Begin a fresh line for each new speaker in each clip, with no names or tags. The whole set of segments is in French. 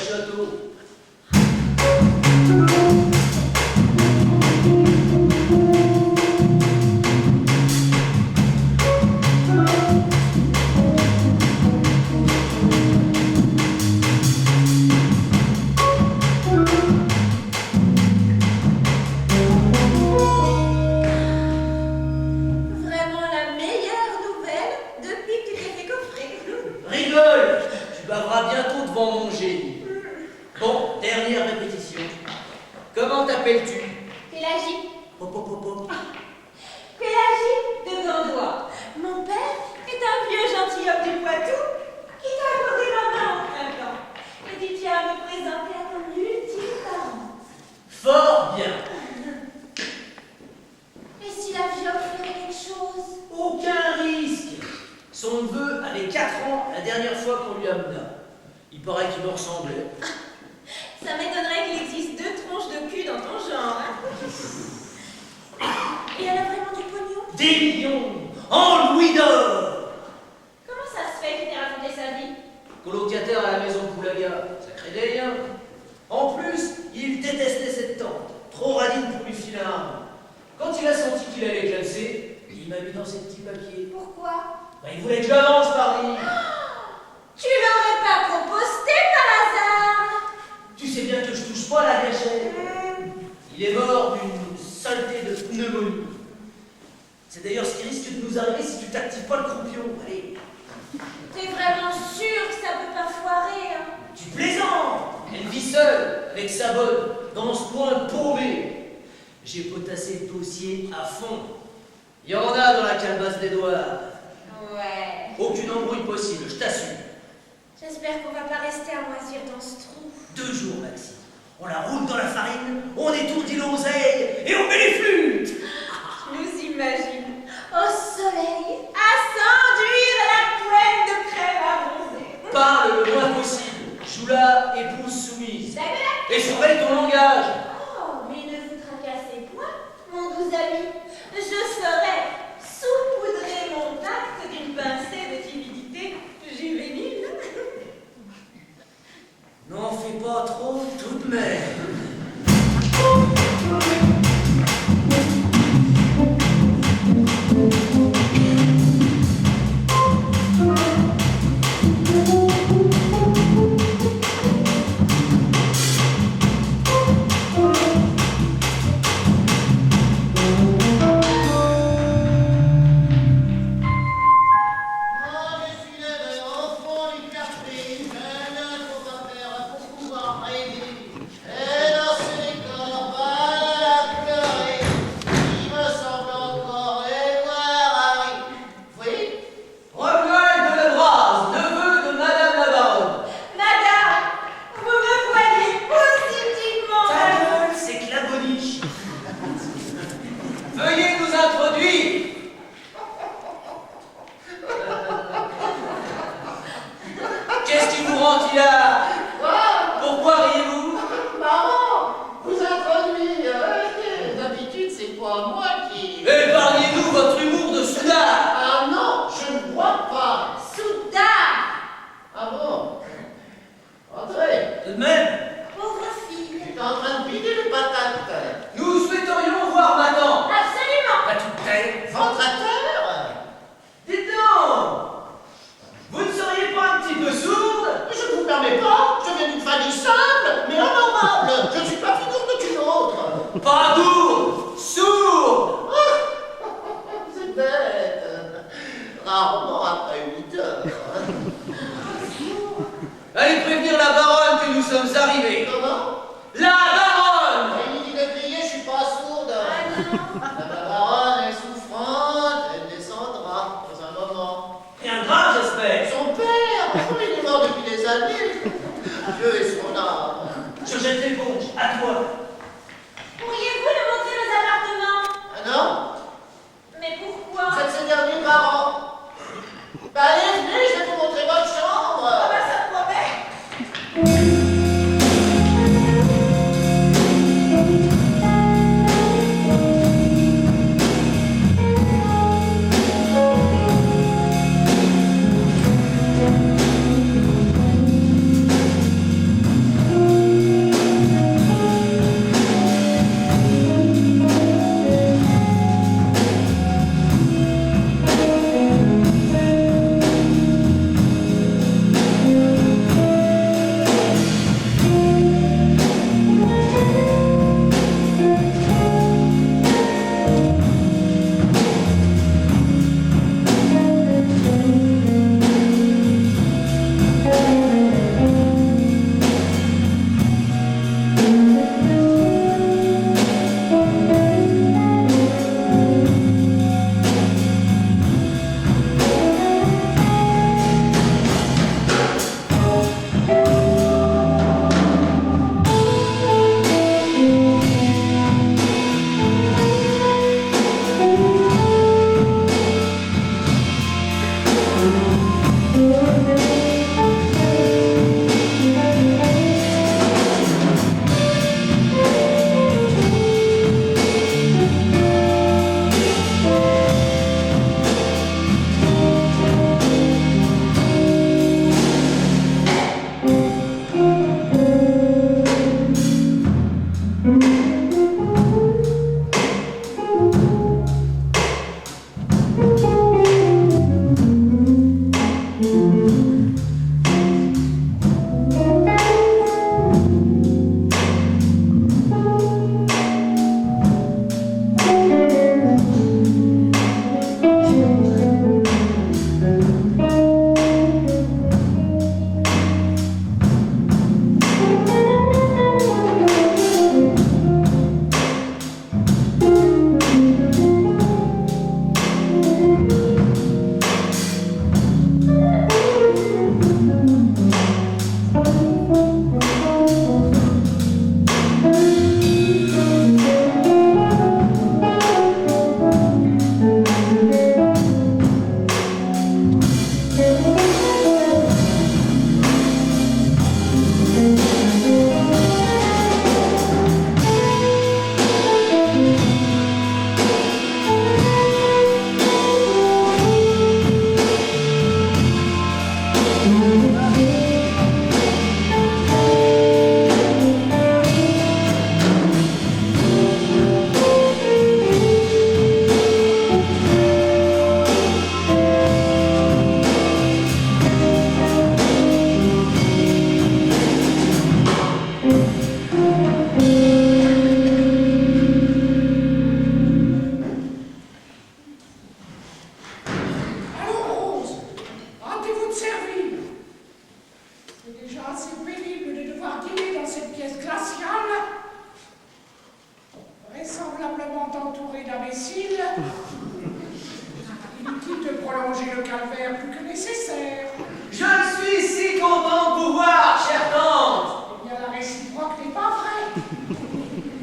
château.
Vraiment la meilleure nouvelle depuis que tu t'es fait coffrer.
Rigole! Tu baveras bientôt devant mon génie. Bon, dernière répétition. Comment t'appelles-tu?
Pélagie.
Hop, hop, hop, hop.
Pélagie de Gandois. Mon père est un vieux gentilhomme du Poitou qui t'a accordé la main au printemps et dit tiens à me présenter à ton ultime parent.
Fort bien.
Et si la vie offrait quelque chose?
Aucun risque. Son neveu avait 4 ans la dernière fois qu'on lui amena. Il paraît qu'il me ressemblait.
Ça m'étonnerait qu'il existe 2 tronches de cul dans ton genre. Hein. Et elle a vraiment du pognon?
Des millions en louis d'or.
Comment ça se fait qu'il t'ait raconté sa vie?
Colocataire à la maison Poulaga, ça crée des liens. En plus, il détestait cette tante, trop radine pour lui filer un rein. Quand il a senti qu'il allait classer, il m'a mis dans ses petits papiers.
Pourquoi?
Ben, il voulait que je l'avance, Paris.
Tu l'aurais pas composté par hasard?
Tu sais bien que je touche pas à la gâchette. Il est mort d'une saleté de pneumonie. C'est d'ailleurs ce qui risque de nous arriver si tu t'actives pas le croupion. Allez.
T'es vraiment sûr que ça peut pas foirer, hein?
Tu plaisantes. Elle vit seule, avec sa bonne, dans ce coin paumé. J'ai potassé le dossier à fond. Il y en a dans la calebasse d'Edouard.
Ouais.
Aucune embrouille possible, je t'assure.
J'espère qu'on va pas rester à moisir dans ce trou.
2 jours, Maxime. On la roule dans la farine, on étourdit l'oseille et on met les flûtes.
Je nous imagine au soleil, à s'enduire la poêle de crème à bronzer.
Parle le moins possible. Joue la épouse soumise.
D'accord.
Et surveille ton langage.
Oh, mais ne vous tracassez point, mon doux ami. Je saurais saupoudrer mon acte d'une pincée de timidité juvénile.
N'en fais pas trop tout de même.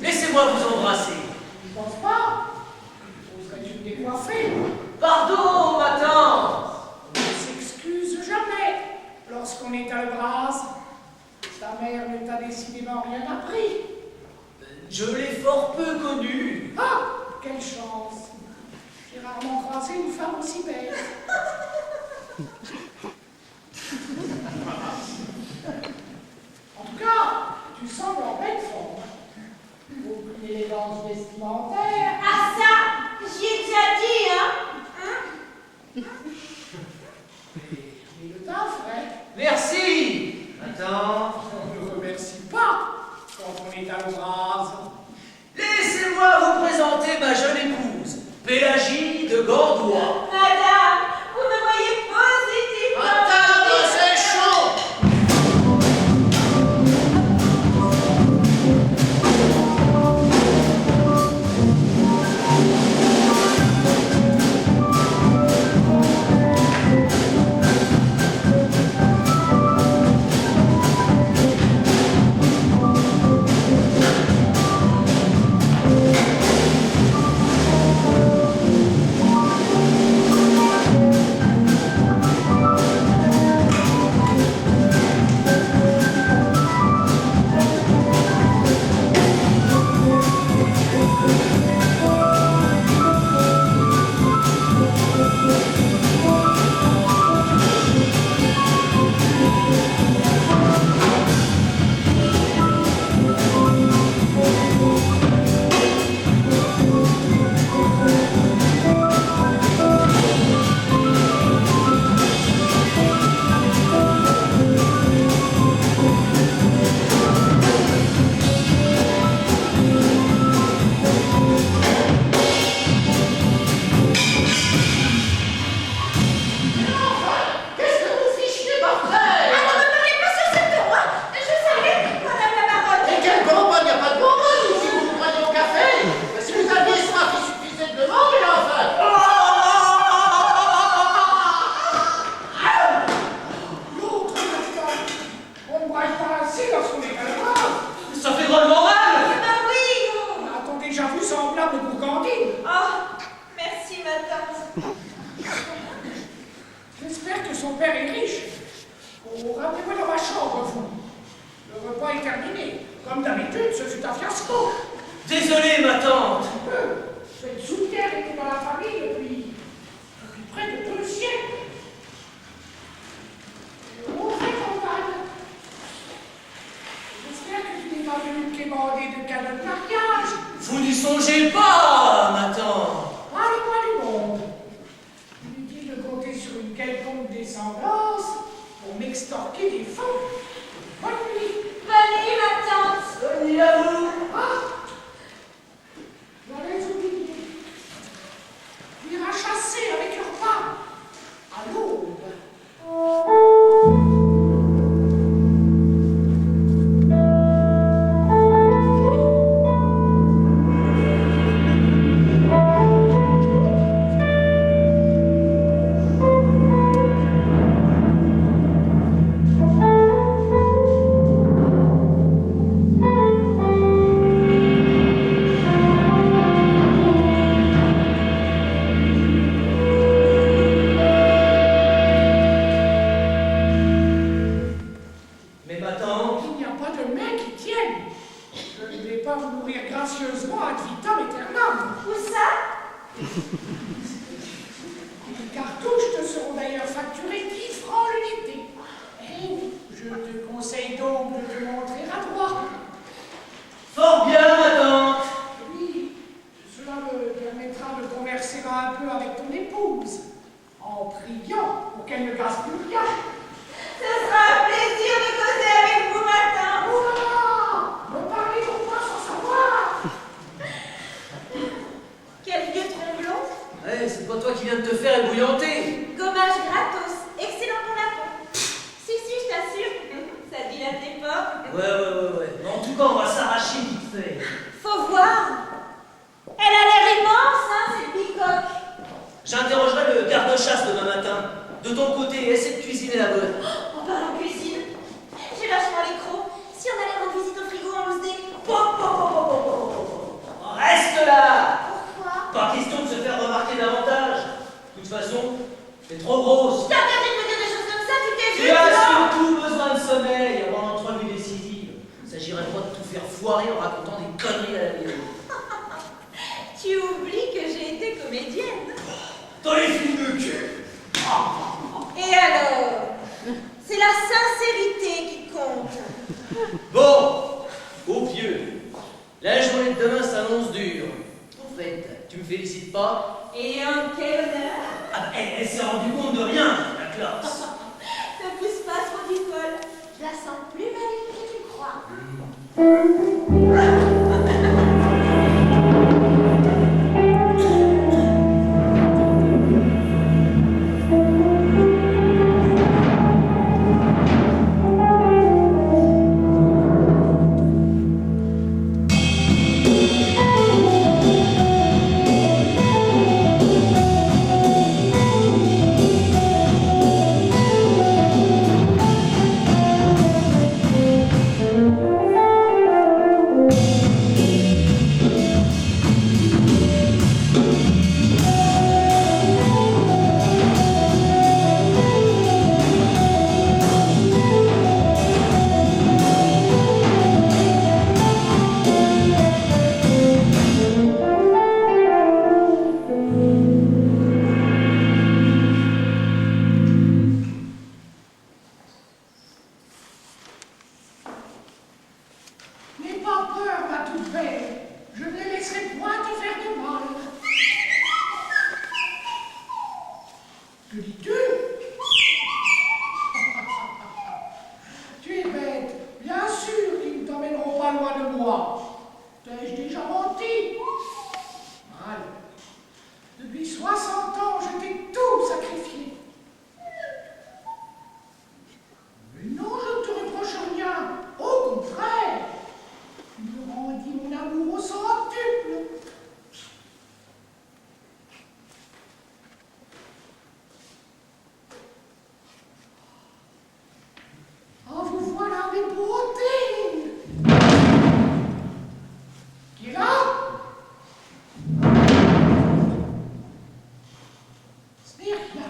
Laissez-moi vous embrasser.
Tu ne penses pas? Oserais-tu me décoiffer?
Pardon, ma tante.
On ne s'excuse jamais lorsqu'on est à Eubras. Ta mère ne t'a décidément rien appris.
Je l'ai fort peu connue.
Ah, quelle chance! J'ai rarement croisé une femme aussi belle. En tout cas, tu sembles en belle forme. Aucune élégance vestimentaire.
Ah ça, j'y ai déjà dit, hein?
Mais le teint frais.
Merci. Attends.
On ne remercie pas quand on est à l'Eubras.
Laissez-moi vous présenter ma jeune épouse, Pélagie de Gandois.
Madame, vous me voyez positivement.
Attends, c'est chaud.
J'espère que son père est riche. Oh, rappelez-moi dans ma chambre, vous. Le repas est terminé. Comme d'habitude, ce fut un fiasco.
Désolé, ma tante.
Cette soutière était dans la famille depuis près de 2 siècles. Mon frère campagne. J'espère que tu n'es pas venu me quémander de cadeaux de mariage.
Vous n'y songez pas, ma tante.
Parle-moi du monde. Inutile de compter sur une quelconque descendance pour m'extorquer des fonds. Bonne nuit.
Bonne nuit, ma tante.
Bonne nuit à vous.
Ah, j'allais oublier. Tu iras chasser avec leur femme à l'aube.
Mais ma tante.
Il n'y a pas de main qui tienne. Je ne vais pas vous mourir gracieusement ad vitam aeternam.
Où ça?
Les cartouches te seront d'ailleurs facturées 10 francs l'unité. Eh oui, je te conseille donc de te montrer adroit.
Fort bien, ma tante.
Oui, cela me permettra de converser un peu avec ton épouse, en priant pour qu'elle ne gaspille rien.
Ce sera un plaisir de causer avec vous, ma tante.
Oh là là, ne parlez donc pas sans savoir.
Quel vieux tromblon.
Ouais, c'est pas toi qui viens de te faire ébouillanter.
Gommage gratos. Excellent pour la peau. Si, je t'assure. Ça dilate les pores.
Ouais. Mais en tout cas, on va s'arracher vite fait.
Faut voir. Elle a l'air immense, hein, cette bicoque.
J'interrogerai le garde-chasse demain matin. De ton côté, essaie de cuisiner la bonne.
En parlant cuisine, j'ai vachement les crocs. Si on allait rendre visite au frigo en loose day, pauvre
s'agirait pas de tout faire foirer en racontant des conneries à la vidéo.
Tu oublies que j'ai été comédienne.
Dans les films de cul.
Et alors? C'est la sincérité qui compte.
Bon, au pieu. La journée de demain s'annonce dure. En fait, tu me félicites pas?
Et en quel honneur?
Ah, elle s'est rendue compte de rien, la classe.
Ne pousse pas trop du col. Je la sens plus maligne que tu crois.
N'aie pas peur, ma toute belle. Je ne les laisserai point te faire de mal. Que dis-tu? Tu es bête. Bien sûr qu'ils ne t'emmèneront pas loin de moi. T'ai-je déjà menti? Mal. Depuis 60 ans, je t'ai tout sacrifié. Mais non, je ne te reproche rien. Au contraire. Tu me rendis mon amour au centuple. Oh, vous voilà mes beautés. Qui est là? Ce n'est rien.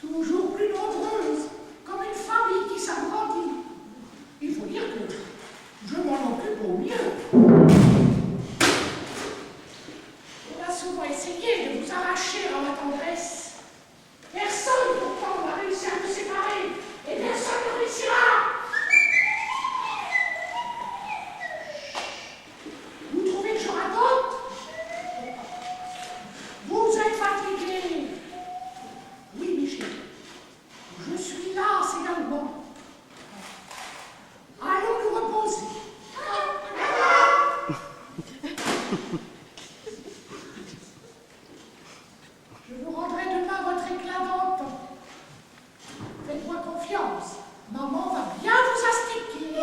Toujours plus nombreuse, comme une famille qui s'agrandit. Il faut dire que je m'en occupe au mieux. On a souvent essayé de vous arracher à ma tendresse. Personne pourtant n'a réussi à nous séparer, et personne ne réussira. Vous trouvez que je raconte? Vous êtes fatigués. Oui, Michel, je suis là, également. Allons nous reposer. Je vous rendrai demain votre éclat d'antan. Faites-moi confiance. Maman va bien vous astiquer.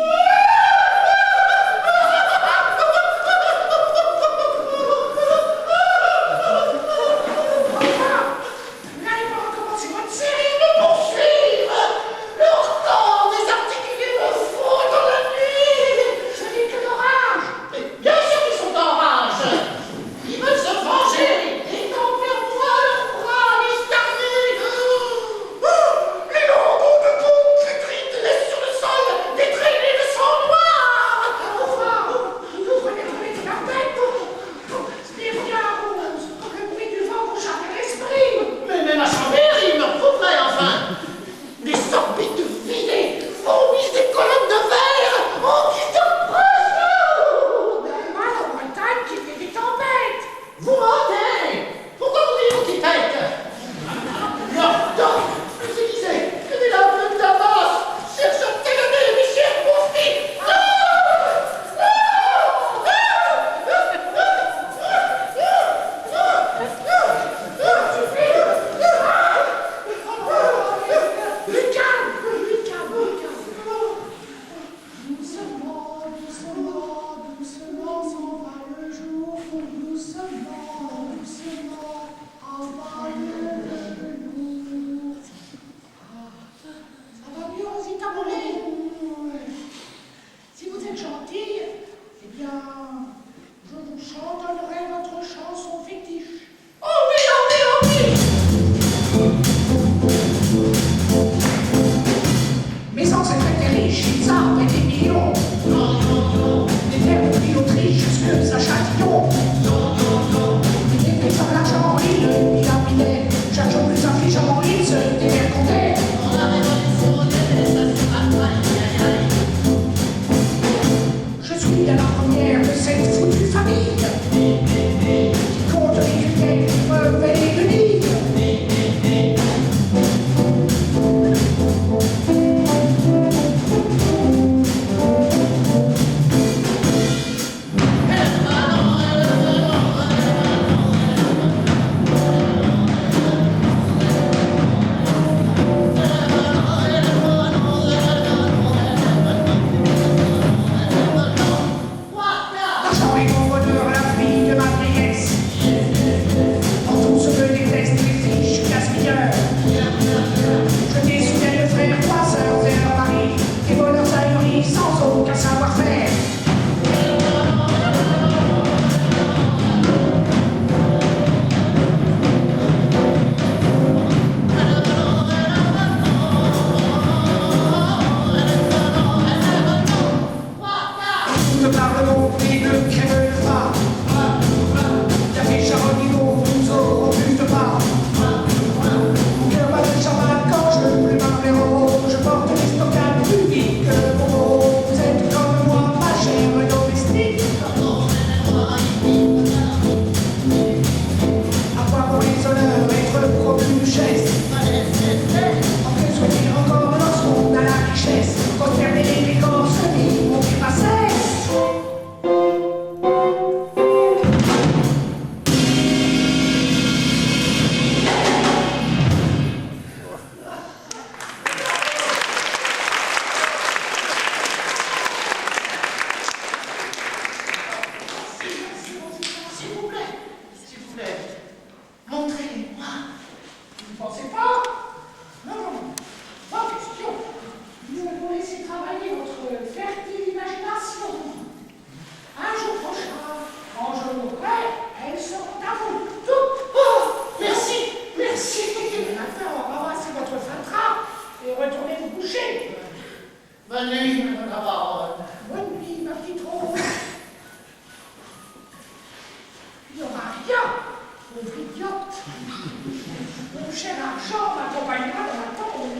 Vous n'allez pas recommencer votre série. Poursuivre leur temps, des articulés me font dans la nuit. Je n'ai que l'orage.
Bien sûr qu'ils sont en rage. Ils veulent se venger.
Et tant vers moi pensez pas? Non, non, non. Pas question. Nous allons laisser travailler votre fertile imagination. Un jour prochain, quand je mourrai, elles seront à vous. Tout. Oh, merci, merci. Maintenant, ramassez votre fatras et retournez vous coucher.
Bonne nuit, madame la baronne.
Bonne nuit, ma petite rose. Il n'y aura rien, pauvre idiote. Mon cher argent m'accompagnera dans la tombe.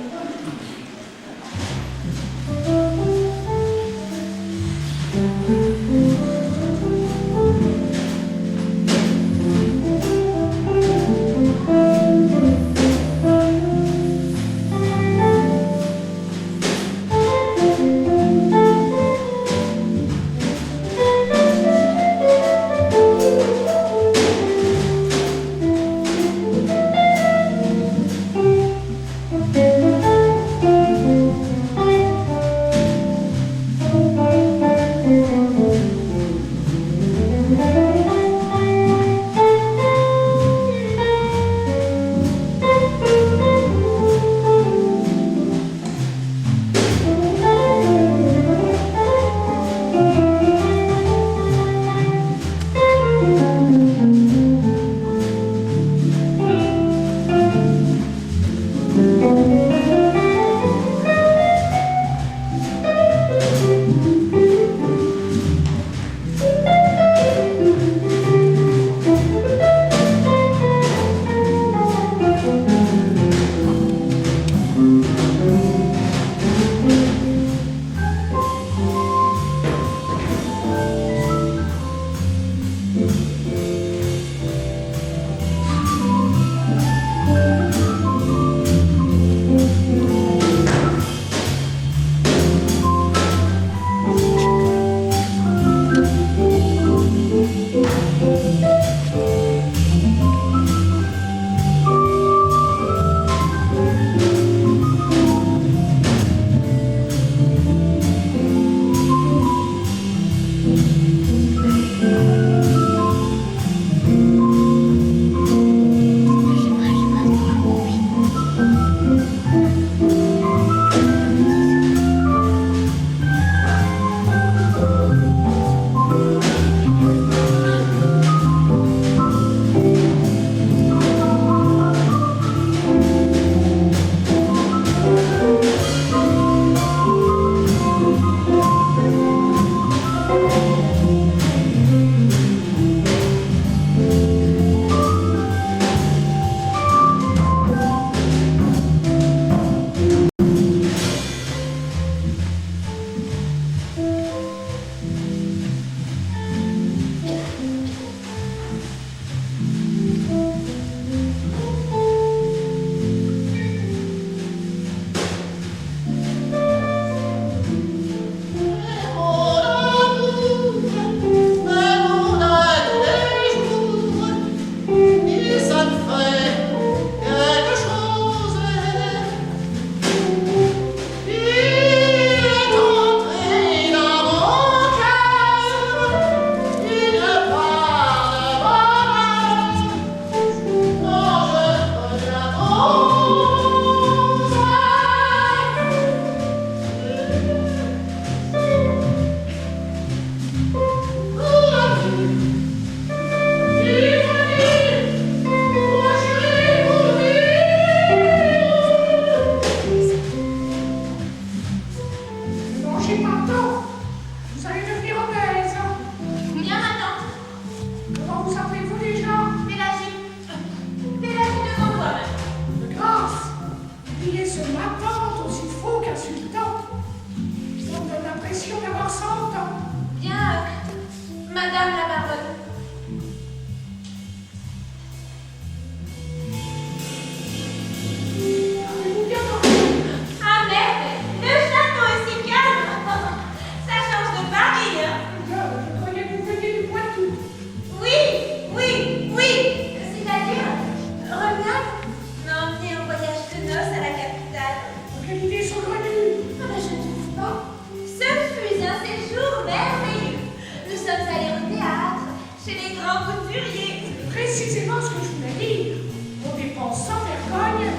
chez les grands couturiers.
Précisément ce que je voulais dire. On dépense sans vergogne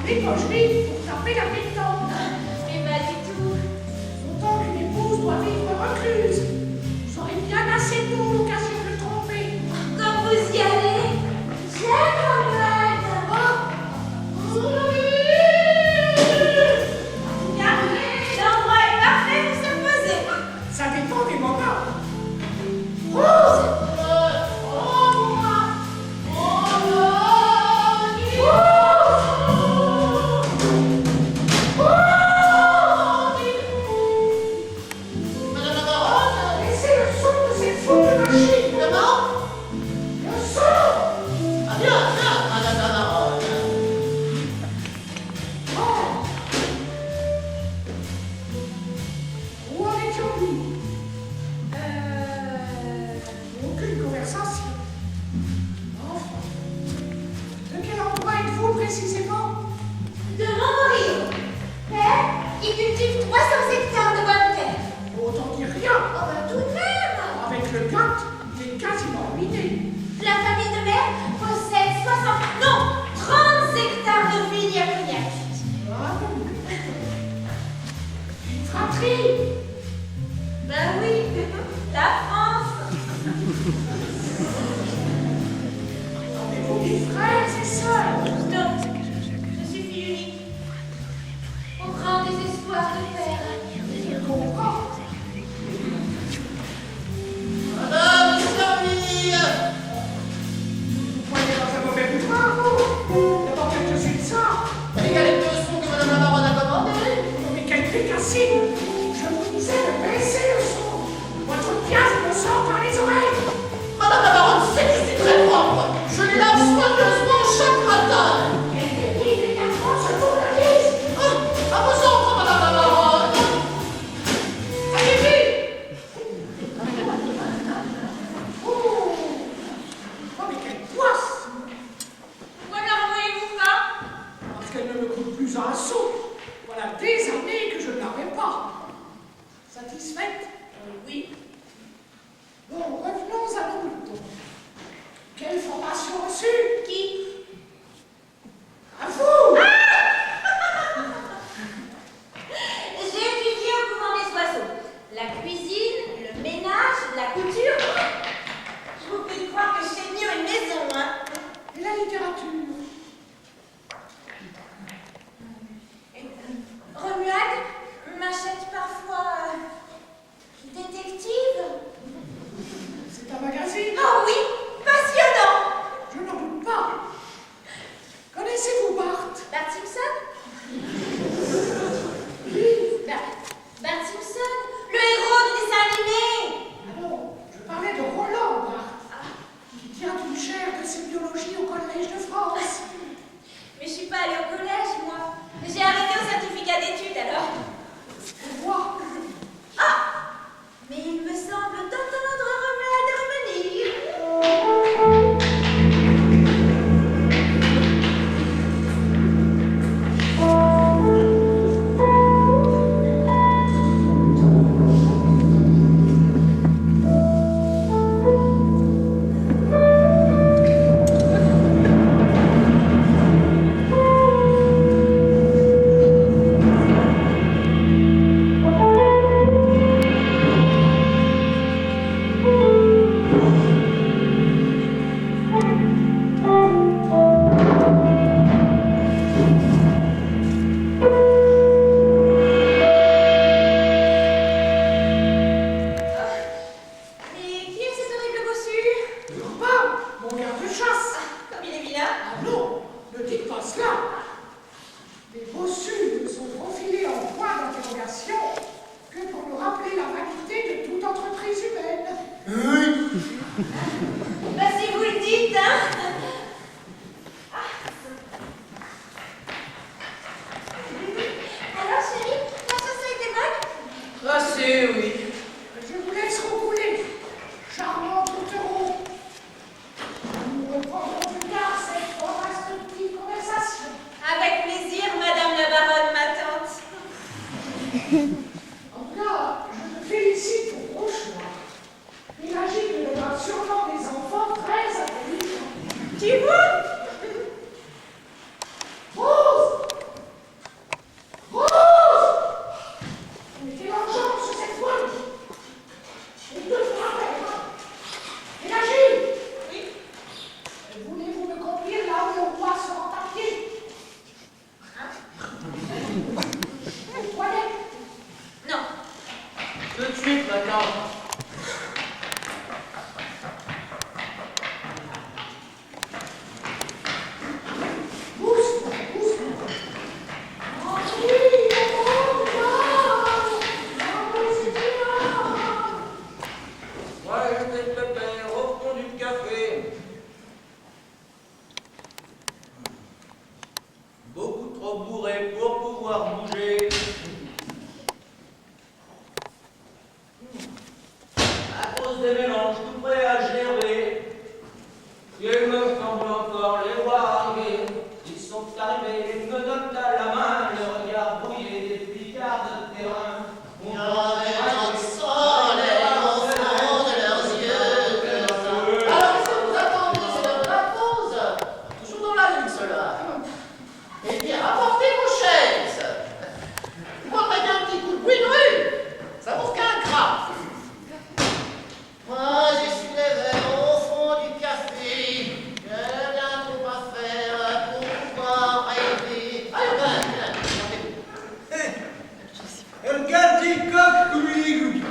l'épongerie pour taper la pétanque.
Mais pas du tout.
Autant qu'une épouse doit vivre recluse. Vous aurez bien assez tôt l'occasion de le tromper.
Comme vous y allez, j'aime Romuald. Regardez, l'endroit est parfait pour se poser.
Ça dépend des moments.
Madame la baronne,
Laissez le son de cette foutue machine.
comment?
Le son.
Ah bien, bien, madame la baronne.
Où en étions-nous? Aucune conversation. Enfin. De quel endroit êtes-vous précisément?
De Montmorillon. Père, il cultive 300 hectares de bonne terre.
Autant dire rien.
Oh ben tout de même.
Avec le gâte, il est quasiment ruiné.
La famille de mère possède 60, non, 30 hectares de vignes à cognac.
Ah bon. Une fratrie.
Ben oui, la France.
Avez-vous des frères et sœurs?
Non, je suis fille unique. Au grand désespoir de père.
Je comprends.
Madame Serville.
Vous croyez dans un mauvais boudoir, vous? D'abord quelques-unes de ça.
Les galettes de son que madame la baronne a commandées.
Mais quelle pécassine! Je vous disais de baisser le son. Votre pièce me sort par les oreilles.
Madame la baronne sait que je suis très propre. Je les lave soigneusement chaque matin.
Et les lits des 4 ans se tournalisent.
À vos ordres, madame la baronne.
Allez vite! Oh! Oh, mais quelle poisse!
Pourquoi ne revoyez-vous pas?
Parce qu'elle ne me coûte plus un sou. Voilà des années que je ne l'avais pas. Satisfaite?
Oui.
Bon, revenons à nos moutons. Quelle formation reçue?
Qui?
À vous!
J'ai étudié au couvent des oiseaux. La cuisine, le ménage, la couture. Je vous prie de croire que je sais tenir une maison, hein.
Et la littérature?
Romuald m'achète parfois détective.
C'est un magazine?
Oh oui, passionnant.
Je n'en doute pas. Connaissez-vous Barthes?
Bart Simpson? Bart Simpson, le héros du dessin animé.
Ah non, je parlais de Roland Barthes, qui tient une chaire de sémiologie au Collège de France.
trop bourré pour pouvoir bouger. À cause des mélanges tout prêts à gerber, il me semble encore les voir arriver. Ils sont arrivés, ils me donnent à la main, le regard brouillé des picards de terrain.
Il y avait tant de soleil au fond de leurs yeux. Alors qu'est-ce que vous attendez? C'est l'heure de la pause. Toujours dans la lune, cela. Eh bien, apportez vos chaises. Vous voudrez bien un petit coup de bruit de rue. Ça vaut qu'un crabe. Moi, je suis les verres au fond du café. J'ai bien trop à faire pour pouvoir rêver. Allez,
Regarde les coques comme il les goûte.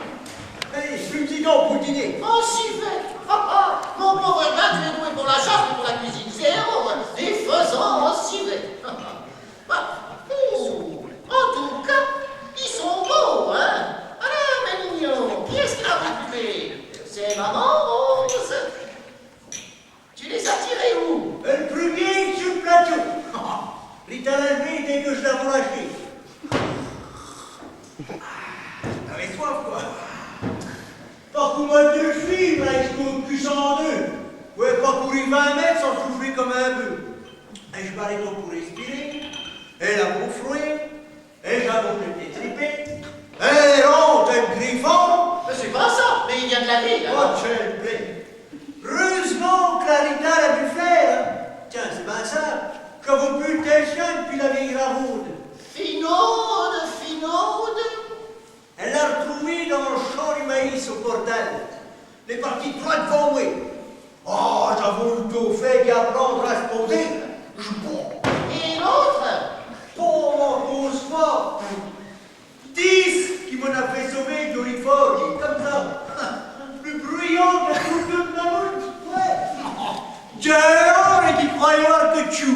Allez, je me dis donc pour dîner.
oh, civet. Mon pauvre Urbain, tu es doué pour la chasse et pour la cuisine. Zéro. Des faisans en civet. En tout cas, ils sont beaux, hein. Alors, mes mignons, qui est-ce qui l'a occupé? C'est maman Rose. Tu les as tirés où?
Le premier sur le plateau. Rita l'a levé dès que je l'avais lâché. T'avais soif, quoi. Pas qu'on m'a deux chevilles, là, il se compte plus en deux. Ouais, pas courir 20 mètres sans souffler comme un bœuf. Et je m'arrête pour respirer. Et la gonflée. Et j'avais les pieds tripés. Et rentre un griffon.
Mais c'est pas ça, mais il vient de la ville.
Oh, quel plaît. Heureusement que la Rita l'a pu faire. Hein. Tiens, c'est bien ça. Je vous plus tel chien depuis la vieille Ravaude.
Finaude, Finaude.
Elle l'a retrouvé dans le champ du maïs au portal. Elle est partie droit devant moi. Oh, j'avoue le dos fait qu'à prendre à se poser. Je bon.
Et l'autre?
Pour m'en cause pas. 10 qui m'en a fait sauver Dorifort, dit comme ça. Plus bruyant que la coupe de mammouth. Ouais. Géant et qui croyait voir que tchou.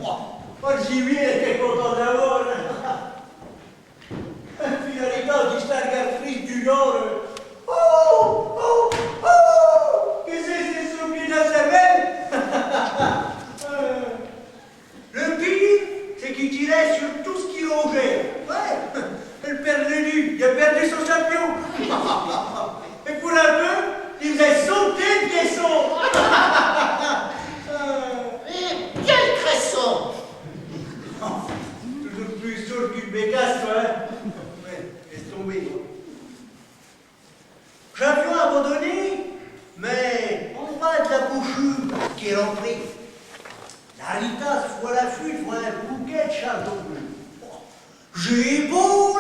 Oh, le gibier était content d'avoir. Puis la Rita qui stargartrice du genre. Oh, oh, oh. Qu'est-ce que c'est sur le pied de la cervelle? Le pire, c'est qu'il tirait sur tout ce qui rongeait. Ouais, elle perdait lui, il a perdu son champion. Et pour un peu, il faisait sauter le caisson.
Et quel cresson!
Toujours plus sourd qu'une bécasse, toi, hein. Ouais, laisse tomber. Champion abandonné, mais en bas de la bouchure qui est rentrée. La Rita se voit à l'affût devant un bouquet de chardon bleu. J'ai beau.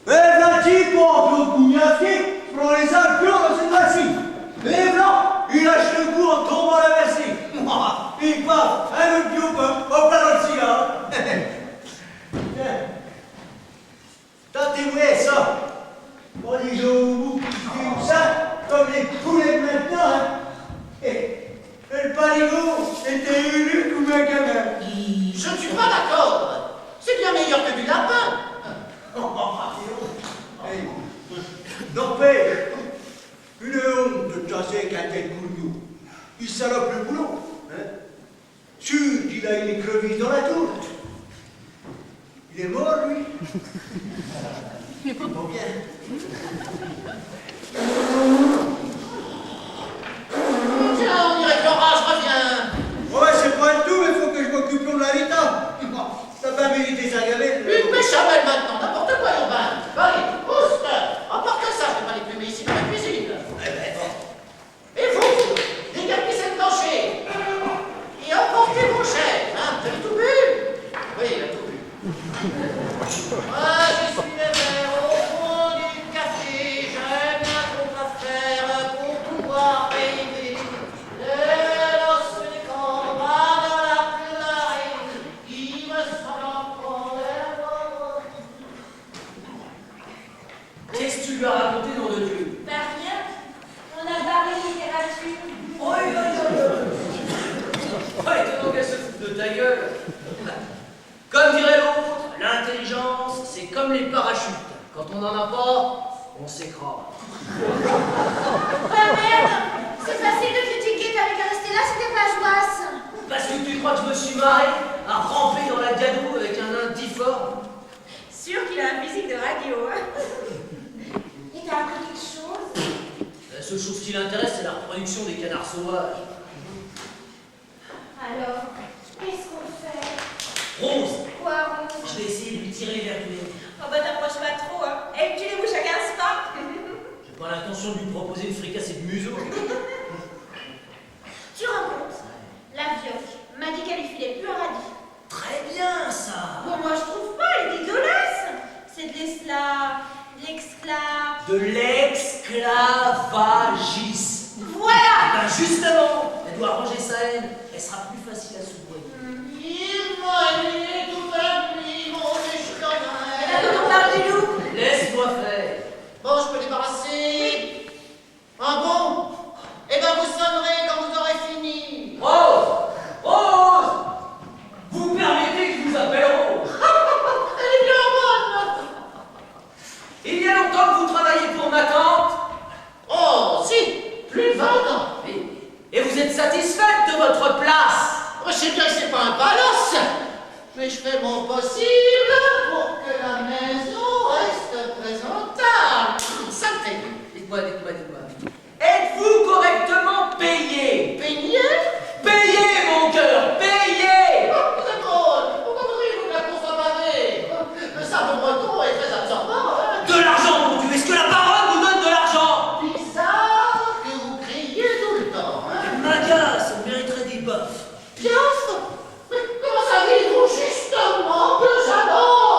Et là-dessus, pour le gougnafier, prend les alpions dans cette voici. Les blancs, il lâche le coup en tombant la versée. Il part, un autre bio, au plat dans le cigare. T'as témoigné ça. On les gens au bout qui fument ça, comme les poulets de maintenant. Hein. Et le parigot était élu comme un gamin.
Je ne suis pas d'accord. C'est bien meilleur que du lapin.
Hey, n'empêche, une honte de chasser avec un tel gougnou. Il salope le boulot. Hein. Sûr qu'il a une écrevisse dans la tour. Il est mort, lui. Bon, bien.
Tiens, on dirait que l'orage revient.
Ouais, c'est pas le tout, mais faut que je m'occupe de la Rita. T'as pas mérité sa gamelle.
Une béchamel maintenant, n'importe quoi, Urbain. Allez, pousse. Emporte ça, je vais pas les plumer ici dans la cuisine. Et vous, dégarpissez le plancher. Et emportez vos chaises. Hein, vous avez tout bu? Oui, il a tout bu. Moi, je suis les verres au fond du café. J'aime bien trop à faire pour pouvoir rêver. Les noces des combats de la clarée qui me semble encore les voir.
Qu'est-ce que tu lui as raconté, nom de Dieu?
Bah rien. On a parlé littérature.
Oh, étonnant qu'elle se foute de ta gueule. Comme dirait l'autre, l'intelligence, c'est comme les parachutes. Quand on n'en a pas, on s'écrase.
Bah merde. C'est facile de critiquer, t'avais qu'à rester là, c'était pas joasse.
Parce que tu crois que je me suis marré? à ramper dans la gadoue avec un nain difforme.
Sûr qu'il a un physique de radio, hein. Et t'as appris quelque chose?
La seule chose qui l'intéresse, c'est la reproduction des canards sauvages.
Alors, qu'est-ce qu'on fait?
Rose,
Quoi, Rose?
je vais essayer de lui tirer les verres du nez.
Oh bah t'approches pas trop, hein. Et tu les bouches à 15 pas.
J'ai pas l'intention de lui proposer une fricassée de museau.
Tu rends compte? La vioque m'a dit qu'elle lui filait plus un radis.
Très bien, ça.
Bon, moi je trouve pas, elle est dégueulasse. C'est de
De l'esclavagisme.
Voilà.
Ben justement, elle doit ranger sa haine. Elle sera plus facile à soudoyer.
Il m'a lié toute la nuit, mon esclavage.
Elle a tout ton parle du loup.
Laisse-moi faire.
Bon, je peux débarrasser. Ah bon? Eh ben, vous sonnerez quand vous aurez fini.
Rose, Rose, vous permettez que je vous appelle Rose?
Elle est bien bonne.
Il y a longtemps que vous travaillez pour ma tante.
Oh, si, plus de 20 ans.
Et vous êtes satisfaite de votre place?
Je sais bien que c'est pas un palace, mais je fais mon possible pour que la maison reste présentable. Ça me fait.
Dites-moi. Êtes-vous correctement payé?
Payé?
Payé, mon cœur, payé!
Vous êtes drôle. Pourquoi voudriez-vous que la cour soit pavée? Le sable breton est très absorbant, hein?
De l'argent, mon Dieu! Est-ce que la parole vous donne de l'argent?
Bizarre que vous criez tout le temps, hein?
M'agace, elle mériterait des baffes.
Piaf? Mais comment savez-vous justement que j'adore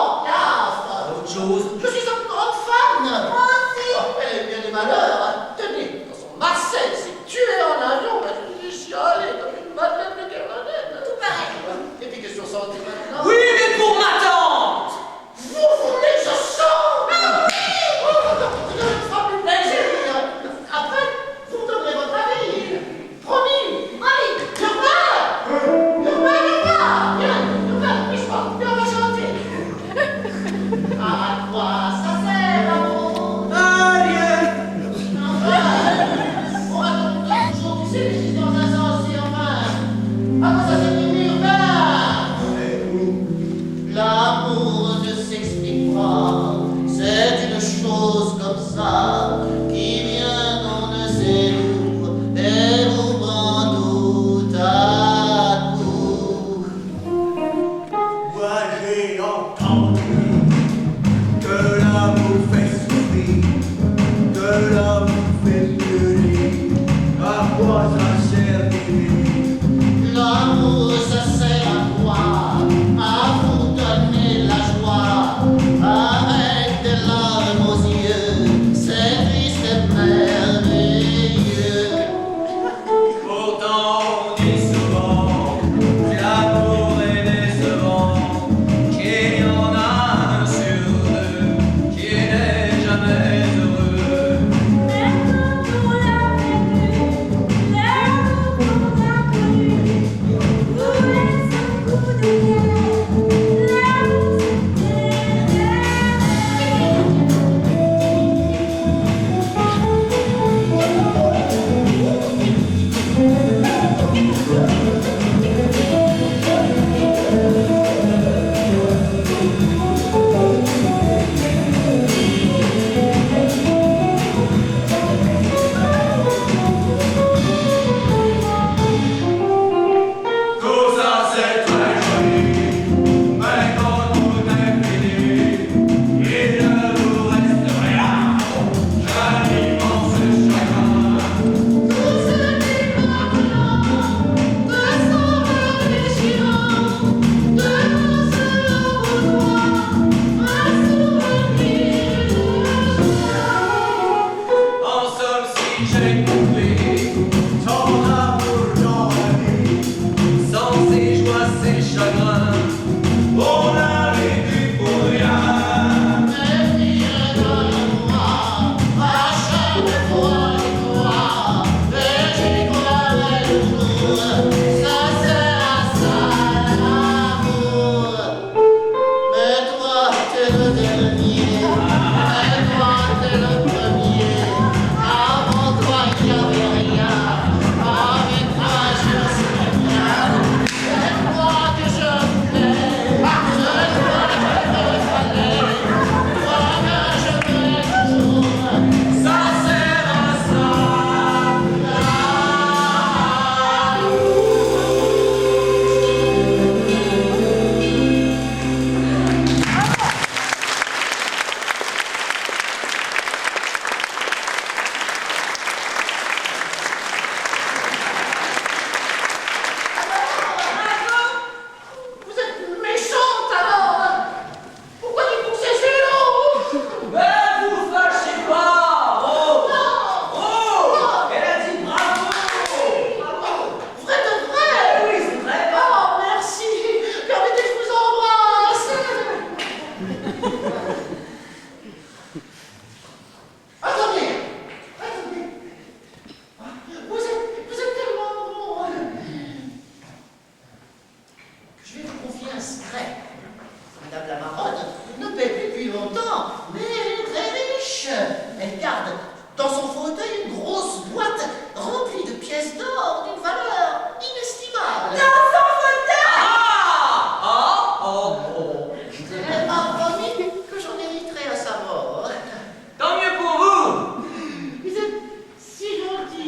je vais vous confier un secret. Madame la Baronne ne paie plus depuis longtemps, mais elle est très riche. Elle garde dans son fauteuil une grosse boîte remplie de pièces d'or d'une valeur inestimable.
Dans son fauteuil!
Elle m'a promis que j'en hériterai à sa mort.
Tant mieux pour vous.
Vous êtes si gentil.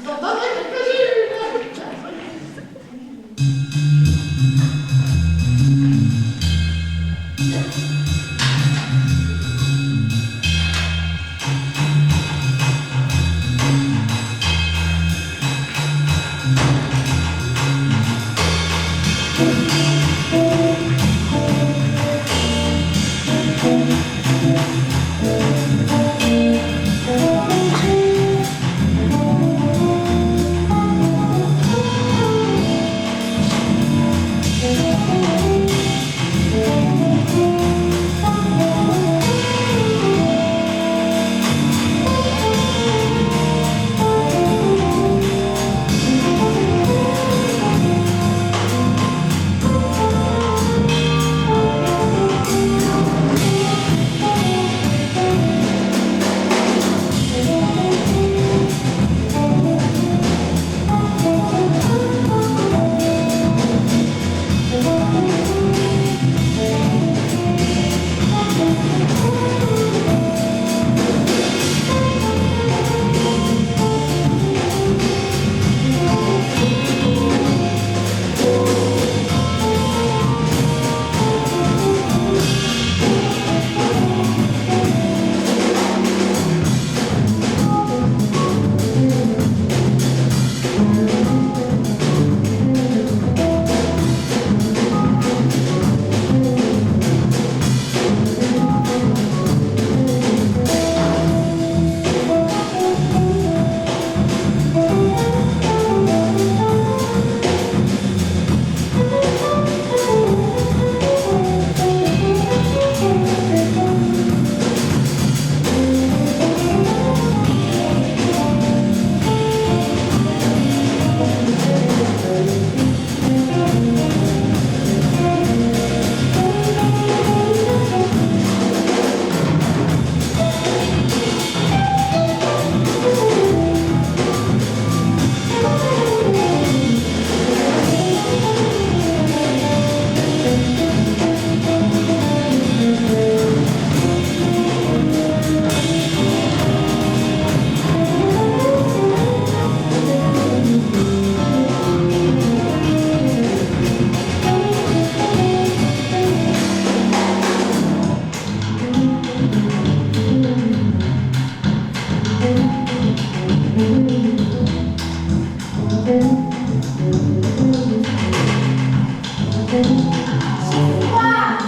J'en donnerai quelques-unes.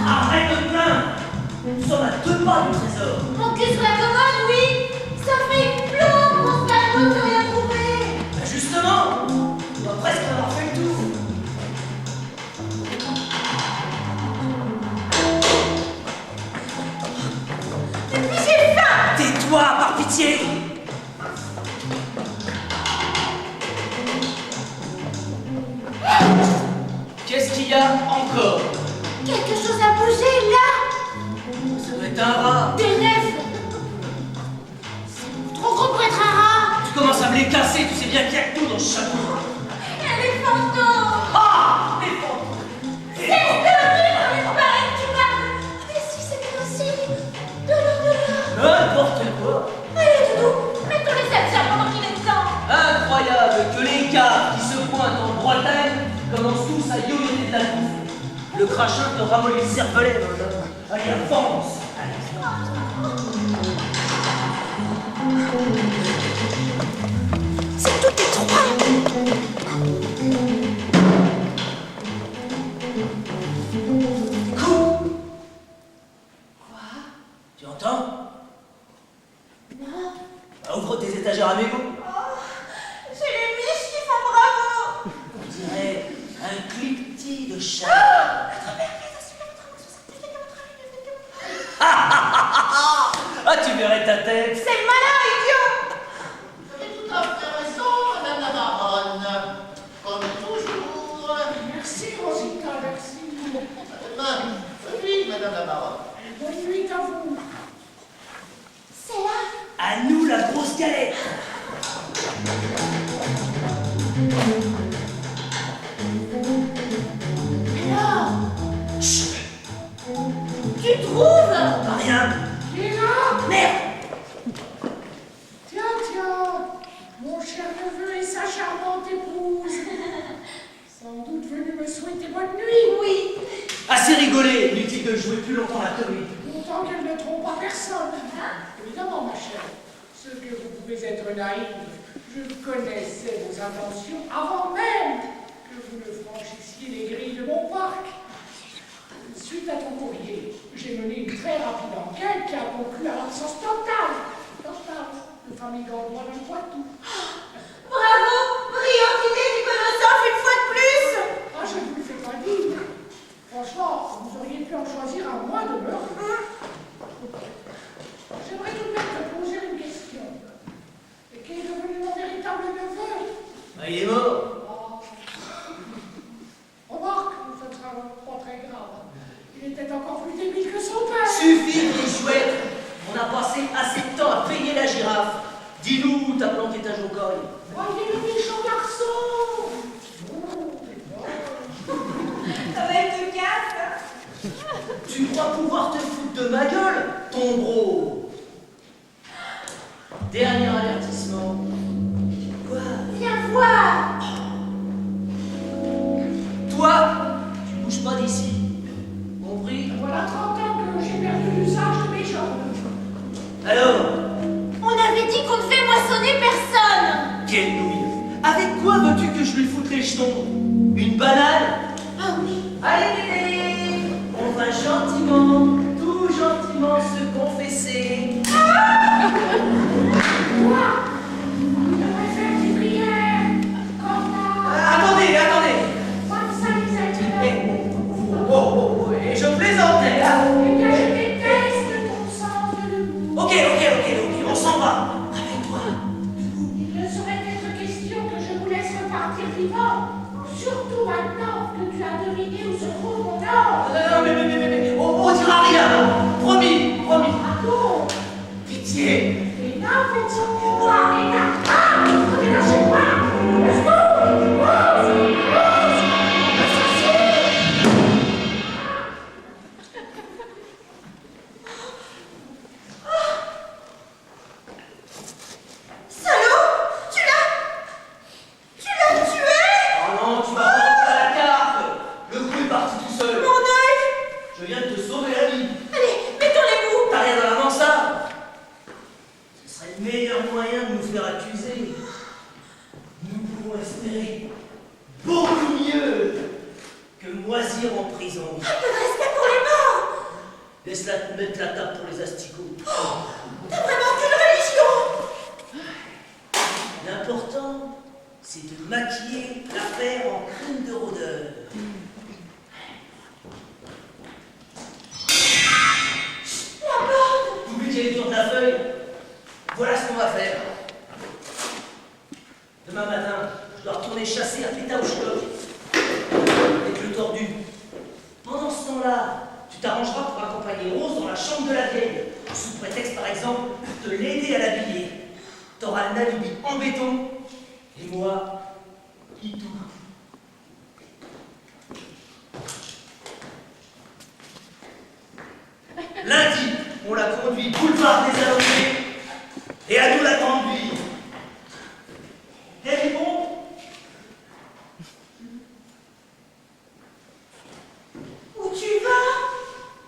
Arrête de te plaindre. Nous sommes à 2 pas du trésor.
Mon cul sur la commode, oui! Ça fait plomb qu'on se calme de rien trouver!
Bah justement, on doit presque avoir fait le tour.
Et puis j'ai faim!
Tais-toi, par pitié. Qu'est-ce qu'il y a encore?
Quelque chose a bougé là!
Ça doit être un rat.
Des nefs! Trop gros pour être un rat!
Tu commences à me les casser, tu sais bien qu'il y a que tout dans ce chapeau.
Et les fantômes!
Ah, les fantômes.
C'est horrible, il paraît que tu parles! Mais si c'était possible! De là!
N'importe quoi.
Allez, Doudou, mets-toi les absents pendant qu'il est temps!
Incroyable que les gars qui se pointent en Bretagne commencent tous à yoyoter de la bouffe. Le crachin te ramollit le cervelet, madame. Allez, avance.
C'est tout étroit!
Coupe. Quoi? Tu entends?
Non!
Bah, ouvre tes étagères à mégots.
Oh, j'ai les miches qui font bravo!
On dirait un cliquetis de chat. Ah, tu verrais ta tête.
C'est malin, idiot!
Vous avez tout à fait raison, Madame la Baronne. Comme toujours.
Merci.
Rosita, merci.
Bonne nuit, Madame la Baronne.
Bonne nuit à vous.
C'est là.
À nous la grosse galette.
Alors, tu trouves?
Rien.
Qui est là?
Merde.
Tiens, mon cher neveu et sa charmante épouse. Sans doute venu me souhaiter bonne nuit.
Oui.
Assez rigolé. Inutile de jouer plus longtemps la comédie.
Autant qu'elle ne trompe pas personne. Évidemment, ma chère, ce que vous pouvez être naïve, je connaissais vos intentions avant même que vous ne franchissiez les grilles de mon parc. Suite à ton courrier, j'ai mené une très rapide enquête qui a conclu à l'absence totale de famille Gandois dans le Poitou.
Bravo. Brillante idée du philosophe une fois de plus.
Ah, je vous le fais pas dire. Franchement, vous auriez pu en choisir un moins de meurtre. J'aimerais tout de même te poser une question. Et quel est devenu mon véritable neveu?
Ah, il est mort.
Remarque, ça ne sera pas très grave. Il était encore plus débile que son père.
Suffit, vieille chouette. On a passé assez de temps à peigner la girafe. Dis-nous où t'as planté ta jocaille.
Voyez le méchant garçon.
Elle te casse.
Tu crois pouvoir te foutre de ma gueule, ton gros? Dernier avertissement. Quoi?
Viens voir.
Toi, tu bouges pas d'ici. Compris?
Voilà 30 ans que j'ai perdu l'usage de mes jambes.
Alors,
On avait dit qu'on ne fait moissonner personne.
quelle nouille. Avec quoi veux-tu que je lui foute les jetons? Une banane?
Ah oui.
Allez, bébé, on va gentiment, tout gentiment se confesser.
Quoi? Il devrait faire des prières. Comme là.
Attendez.
Comme ça, les
Eh,
êtres.
oh, et je plaisantais, là.
Eh bien, je déteste ton sens de l'humour.
Ok, on s'en va. Avec toi.
Il ne saurait être question que je vous laisse repartir vivant. Surtout maintenant que tu as deviné où se trouve mon or.
Non, mais, on dira rien. Promis.
Pardon.
Pitié.
Et là, faites-moi. Et là. Ah! Et là, c'est quoi? Let's go!
Salaud. Tu l'as tué.
Oh non, tu m'as pas la carte. Le coup est parti tout seul.
Mon œil.
Je viens de te sauver la vie.
Allez, mettons-les-vous.
T'as rien dans la mansarde. Ce serait le meilleur moyen de nous faire accuser. Nous pouvons espérer beaucoup mieux que moisir en prison.
Un peu de respect pour les morts.
Laisse-la te mettre la table pour les asticots.
T'as vraiment qu'une religion.
L'important, c'est de maquiller l'affaire en crime de rôdeur.
La bande.
T'oublies qu'il y a les tours de la feuille. Voilà ce qu'on va faire. Demain matin, je dois retourner chasser un pétard au schlock avec le tordu. Pendant ce temps-là, tu t'arrangeras pour accompagner Rose dans la chambre de la vieille, sous prétexte par exemple de l'aider à l'habiller. T'auras un alibi en béton, et moi, Itou. Lundi, on la conduit boulevard des Allongés, et à nous la grande ville. Elle est bon?
Où tu vas?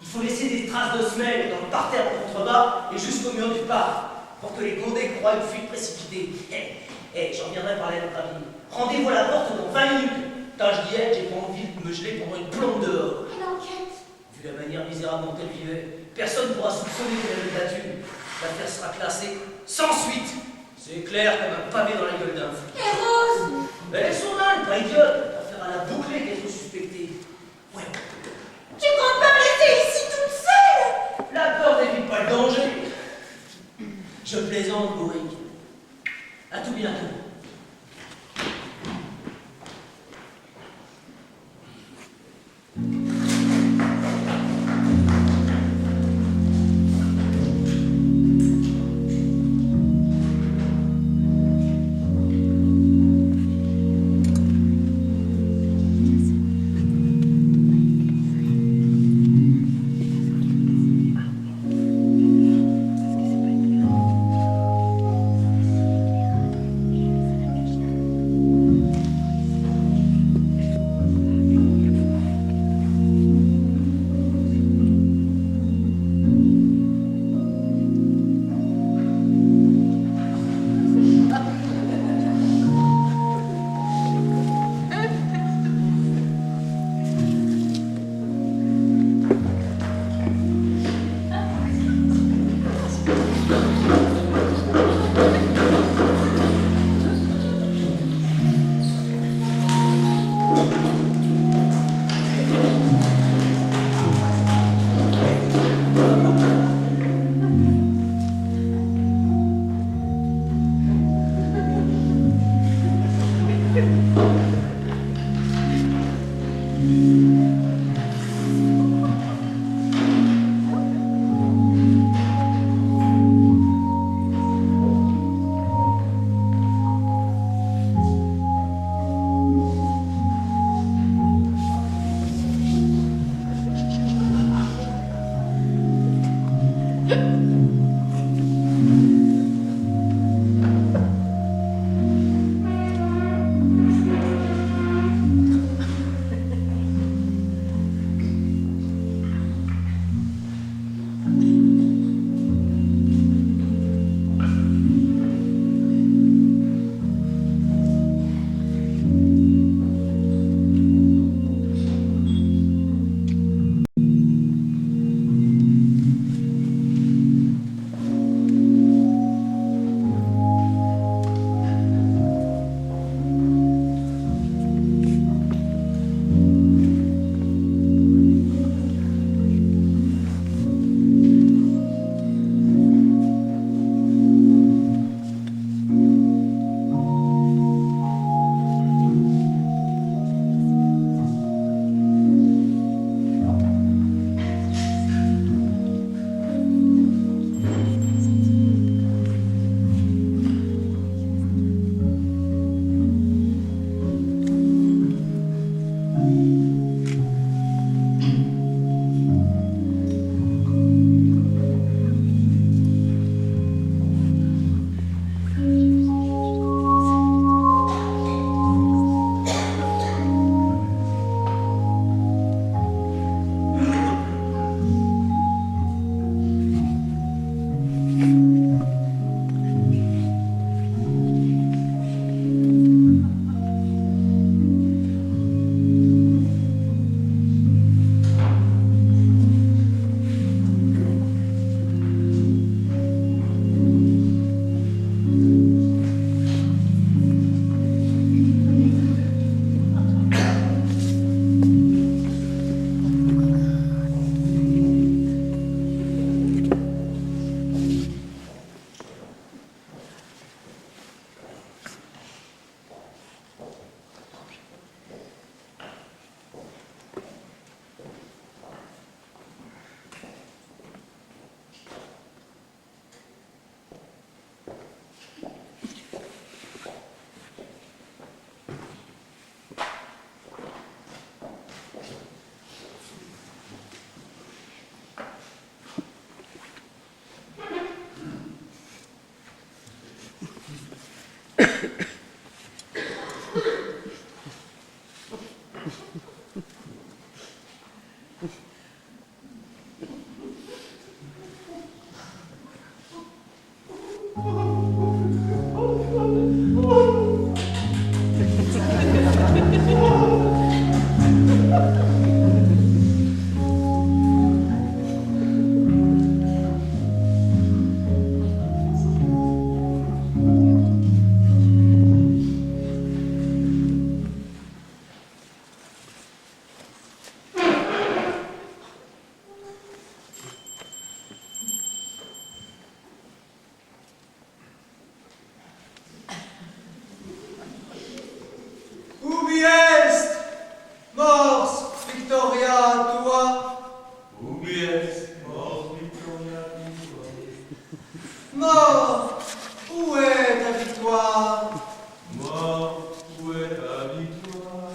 Il faut laisser des traces de semelles dans le parterre en contrebas et jusqu'au mur du parc, pour que les gondés croient une fuite précipitée. J'en viendrai parler à notre ami. Rendez-vous à la porte dans 20 minutes. Quand je dis j'ai pas envie de me geler pendant une plombe dehors.
Et l'enquête?
Vu la manière misérable dont elle vivait, personne ne pourra soupçonner qu'elle avait battu. L'affaire sera classée sans suite. C'est clair comme un pavé dans la gueule d'un fou.
Et Rose?
Mais elles sont là, elle est pas idiote. Affaire à la boucler d'être suspectée. Ouais.
Tu comptes pas me laisser ici toute seule?
La peur n'évite pas le danger. Je plaisante, Bourrique. À tout bientôt.
Ubi est, mors Victoria tua?
Ubi est, mors Victoria tua?
Mort, où est ta victoire?
Mort, où est ta victoire?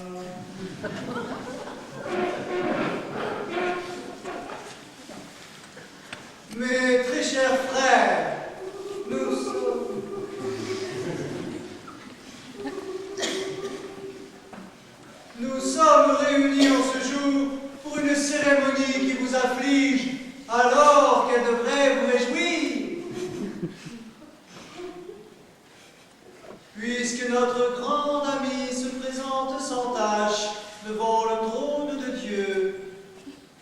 Mes très chers frères, nous sommes réunis en ce jour pour une cérémonie qui vous afflige, alors qu'elle devrait vous réjouir. Puisque notre grand ami se présente sans tâche devant le trône de Dieu,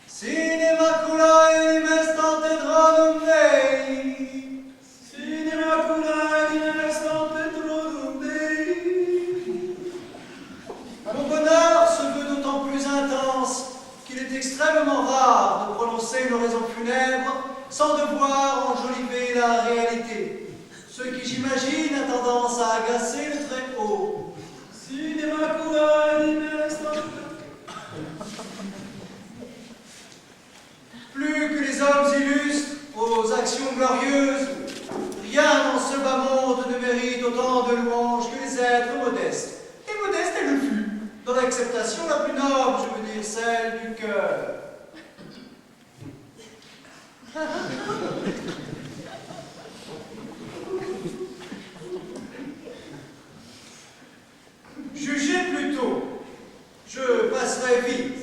sine macula in est antedronum Dei, sine macula in est antedronum Dei. Mon bonheur se veut d'autant plus intense qu'il est extrêmement rare de prononcer une oraison funèbre sans devoir enjoliver la réalité, ce qui, j'imagine, a tendance à agacer le Très-Haut. Sine macula in est Plus que les hommes illustres aux actions glorieuses, rien dans ce bas monde ne mérite autant de louanges que les êtres modestes. Et modeste elle le fut, dans l'acceptation la plus noble, je veux dire celle du cœur. Jugez plutôt, je passerai vite.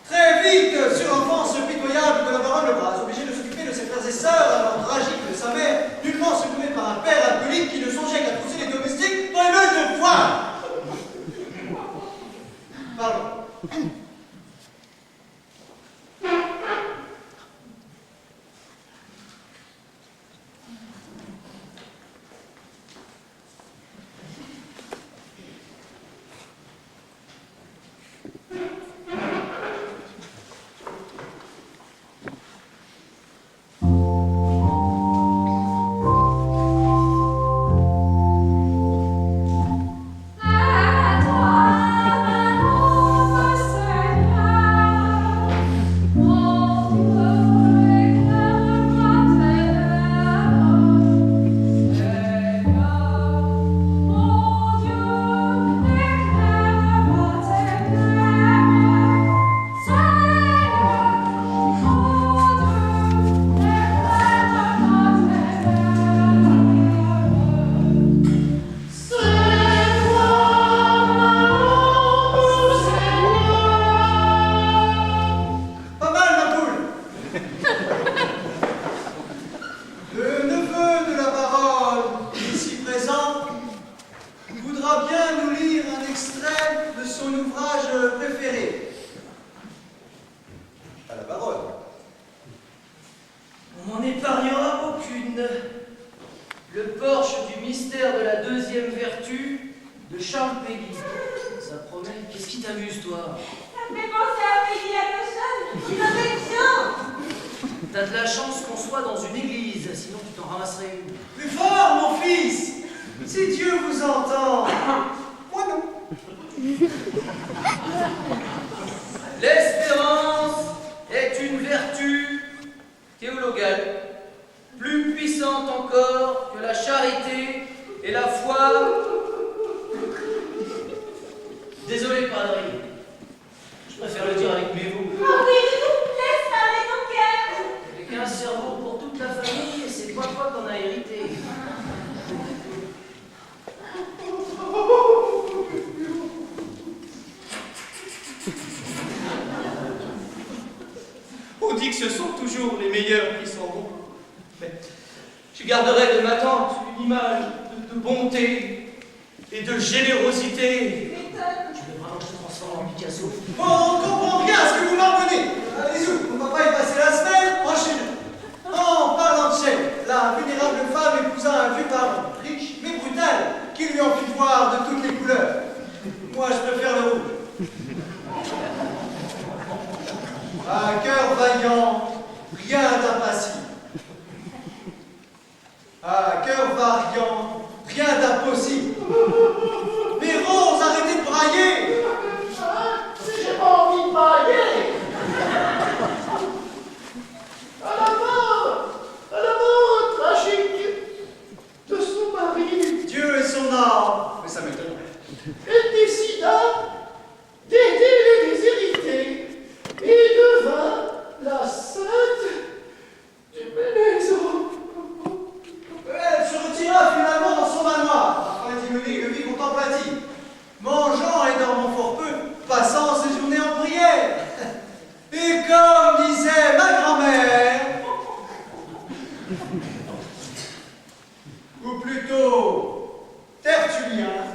Très vite sur l'enfance pitoyable de la baronne Lebras, obligée de s'occuper de ses frères et sœurs, alors tragique de sa mère, nullement secouée par un père alcoolique qui ne songeait qu'à trousser les domestiques dans les meules de foire. Pardon.
T'as de la chance qu'on soit dans une église, sinon tu t'en ramasserais une.
Plus fort, mon fils! Si Dieu vous entend, moi non.
L'espérance est une vertu théologale, plus puissante encore que la charité et la foi. Désolé, padre. Je préfère le dire avec mes mots.
Henri, laisse parler ton cœur.
Avec un cerveau pour toute la famille, et c'est pas toi qu'on a hérité.
On dit que ce sont toujours les meilleurs qui s'en vont. Mais je garderai de ma tante une image de bonté et de générosité.
Tu veux vraiment que je te transforme en Picasso?
Bon, on comprend bien ce que vous m'emmenez. Allez-y, on va pas y passer la semaine en Chine. En parlant de Chine, la vénérable femme épousa un vieux baron, riche mais brutal, qui lui en fit voir de toutes les couleurs. Moi, je préfère le rouge. Un cœur vaillant, rien d'impassible. Un cœur variant, rien d'impossible. Mais Rose, arrêtez de brailler.
J'ai pas envie de brailler. À la mort tragique de son mari,
Dieu et son âme. Mais ça m'étonnerait.
elle décida d'aider les déshérités et devint la sainte du Ménézon.
Elle se retira finalement dans son manoir, afin d'y mener une vie contemplative, mangeant et dormant fort peu, passant ses journées en prière. Et comme disait ma grand-mère, ou plutôt Tertullien,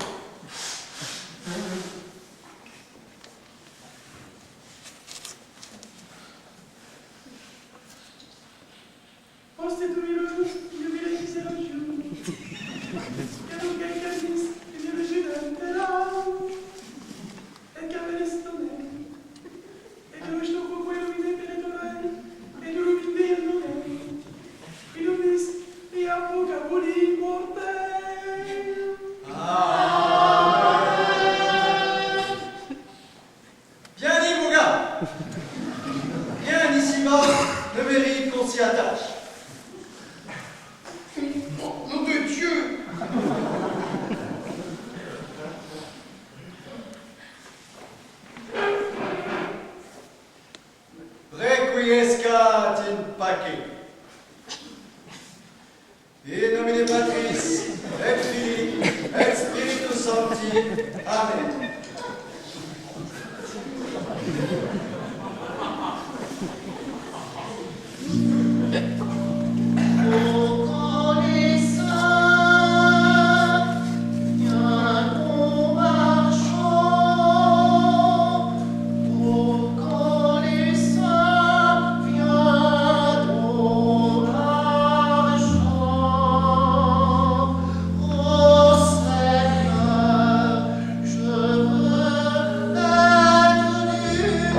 bien dit mon gars, bien ici-bas ne mérite qu'on s'y attache.
Nom de Dieu!
Requiescat in pace. In nomine Patris, et Filii, et Spiritus Sancti. Amen.
Je veux être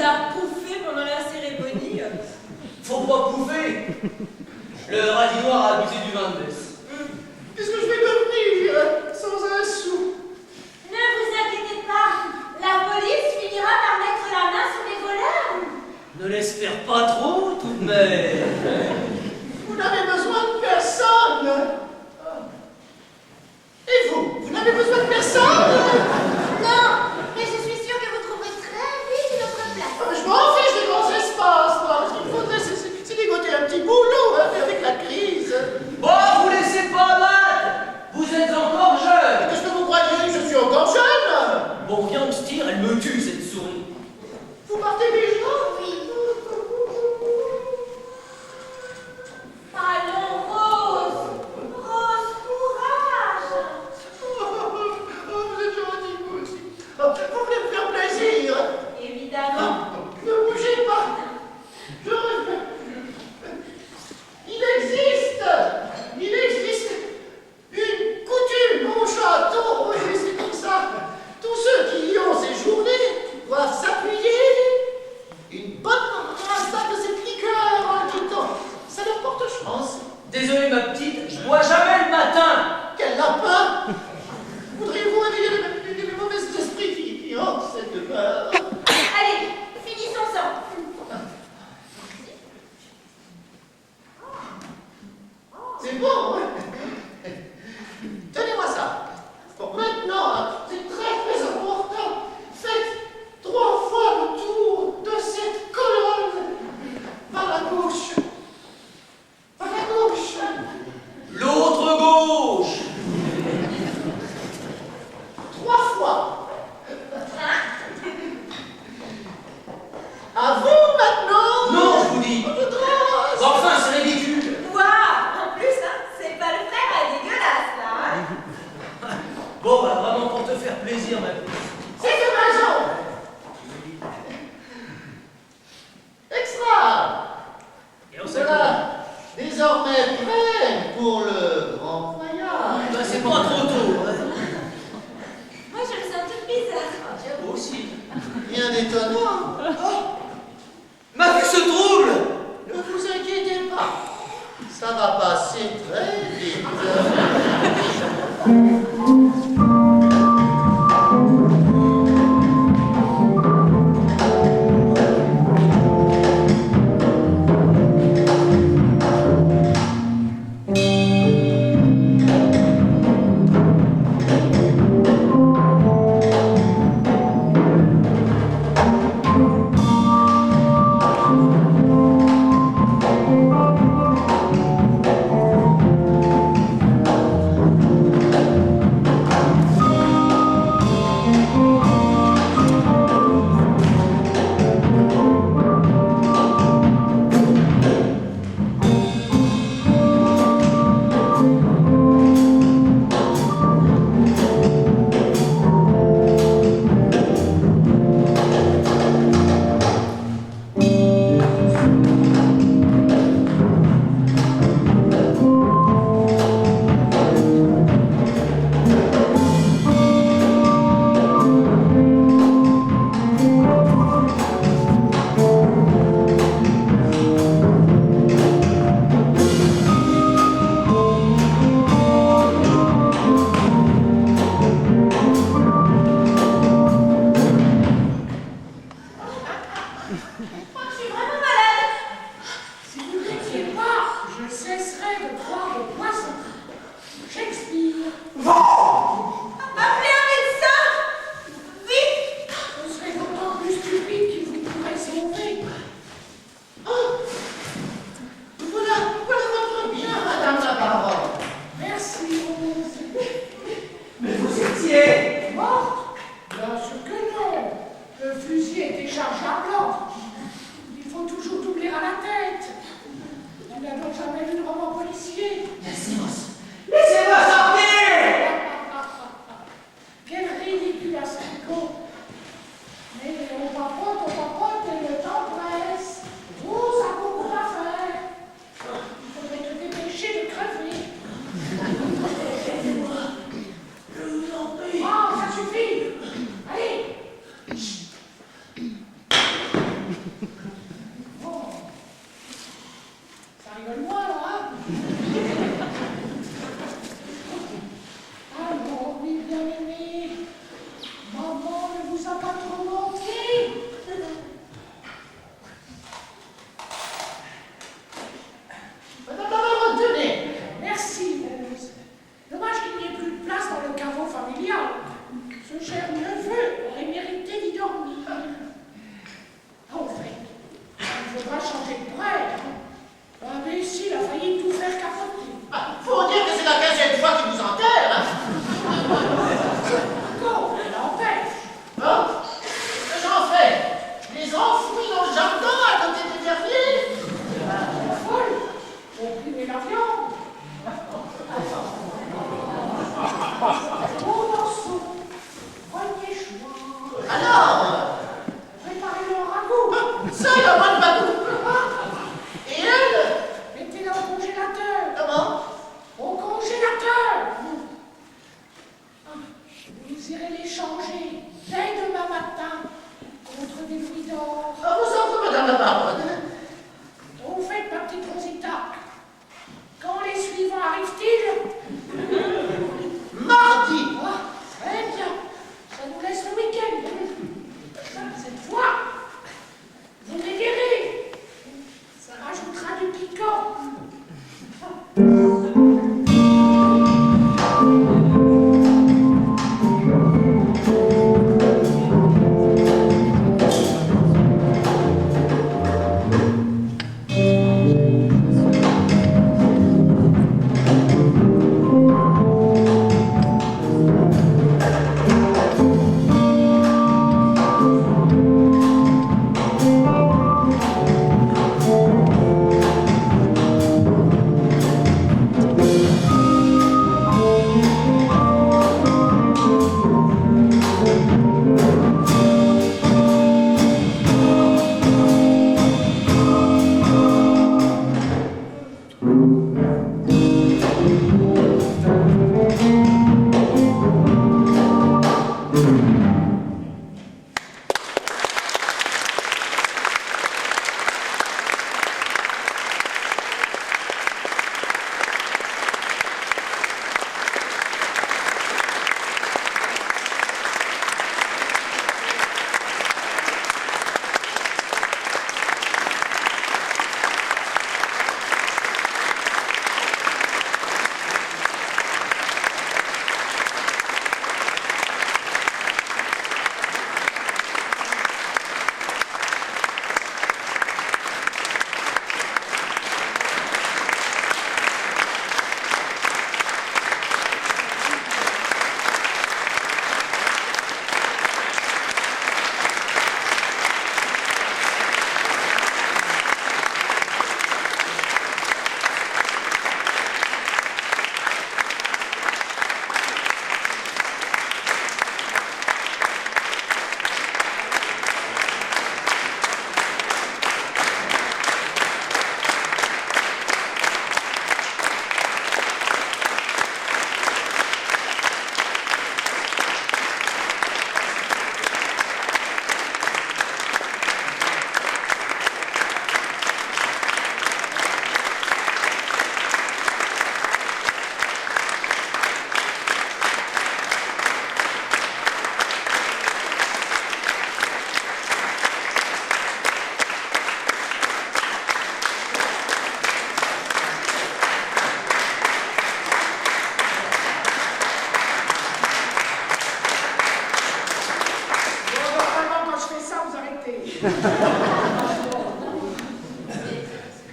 a pouffé pendant la cérémonie.
Faut pas bouffer. Le radis noir a abusé du vin de messe.
Qu'est-ce que je vais devenir sans un sou?
Ne vous inquiétez pas, la police finira par mettre la main sur les voleurs.
Ne l'espère pas trop, tout de même.
Vous n'avez besoin de personne. Et vous n'avez besoin de personne?
Non, mais je suis sûre que vous trouverez très vite une autre place.
Je m'en fiche des grands espaces, moi. Ce qu'il faudrait, c'est dégoter un petit boulot avec la crise.
Bon, vous laissez pas mal. Vous êtes encore jeune.
Qu'est-ce que vous croyez? Je suis encore jeune.
Bon, viens, on se tire, elle me tue, cette souris.
Vous partez déjà?
Oui. Allons, Rose. Rose, courage.
Oh, vous êtes gentil, vous aussi. Oh, vous voulez me faire plaisir?
Évidemment.
Ne bougez pas. Je reviens. Il existe une coutume au château, oui, c'est comme ça. Tous ceux qui y ont séjourné doivent s'appuyer une bonne rassade de cette liqueur en quittant. Ça leur porte chance.
Désolé, ma petite, je bois jamais le matin.
Quel lapin! Voudriez-vous réveiller les mauvais esprits qui hantent cette demeure?
Allez, finissons ça.
C'est bon, hein? Tenez-moi ça. Bon, maintenant, c'est très important. Faites 3 fois le tour de cette colonne. Par la gauche. Par la gauche.
L'autre gauche.
3 fois. À vous maintenant.
Non, je vous dis.
De grâce.
Enfin, c'est ridicule.
Waouh, en plus, hein, c'est pas le frère à dégueulasse, là. Hein.
Bon, bah vraiment pour te faire plaisir, ma petite.
C'est de raison. Extra.
Et on s'accorde.
Voilà. Désormais prêt pour le grand voyage.
Bah, c'est pas trop tôt. Ouais.
Moi, je me sens toute bizarre.
Ah, tiens, moi aussi.
Rien d'étonnant.
Ma vue se trouble.
Ne vous inquiétez pas. Ça va passer très vite.
Il n'a donc jamais vu de roman policier.
Merci,
Bon. Ça rigole moins, là, hein? Alors, oui, bien aimé, maman ne vous a pas trop menti.
Madame la baronne, tenez.
Merci, Rose. Dommage qu'il n'y ait plus de place dans le caveau familial. Ce cher neveu aurait mérité d'y dormir. Ah, au fait, il faudra changer de prêtre. L'imbécile a failli tout faire capoter.
Ah, faut dire que c'est la 15e fois qu'il vous enterre, hein.
Encore, elle empêche.
Bon, qu'est-ce que j'en fais? Je les enfouis dans le jardin à côté des verriers.
La folle, comprimer la viande. Bon morceau, premier choix.
Alors,
Préparez le ragoût.
ça, il y a moins de bagou. Et elle?
Mettez-le au congélateur.
Comment?
Au congélateur. Vous irez les changer dès demain matin contre des louis d'or.
À vos ordres, madame la baronne.
Vous faites ma petite Rosita. Quand les suivants arrivent-ils?
Mardi.
Ah, très bien. Ça nous laisse le week-end. Cette fois, vous les verrez. Ça rajoutera du piquant.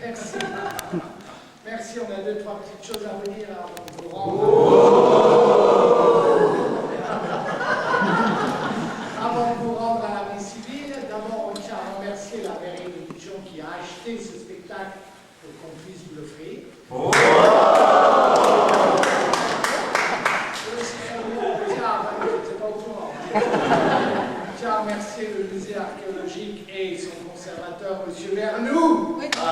Merci. Merci, on a deux, trois petites choses à vous dire avant de vous rendre. Avant de vous rendre à la vie civile, d'abord on tient à remercier la mairie de Dijon qui a acheté ce spectacle pour qu'on puisse vous l'offrir. Je tiens à remercier le musée archéologique et son conservateur, M. Vernoux. Oui. Nous avons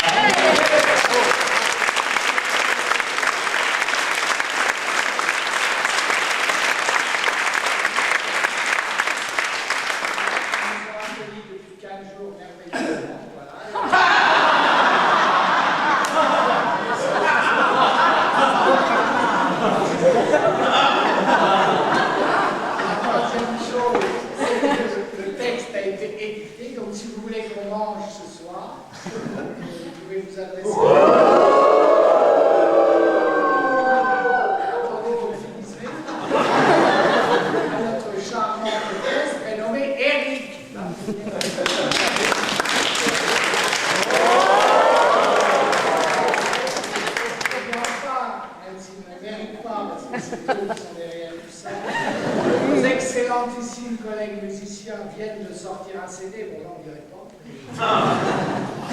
accueilli depuis 15 jours merveilleux. voulez qu'on mange ce soir, vous pouvez vous adresser. Attendez que vous finissez. À notre charmant hôtesse prénommé Eric. Même s'il ne mérite pas, parce que c'est eux qui sont derrière tout ça. Nos excellentissimes collègues musiciens viennent de sortir un CD, bon là on dirait pas.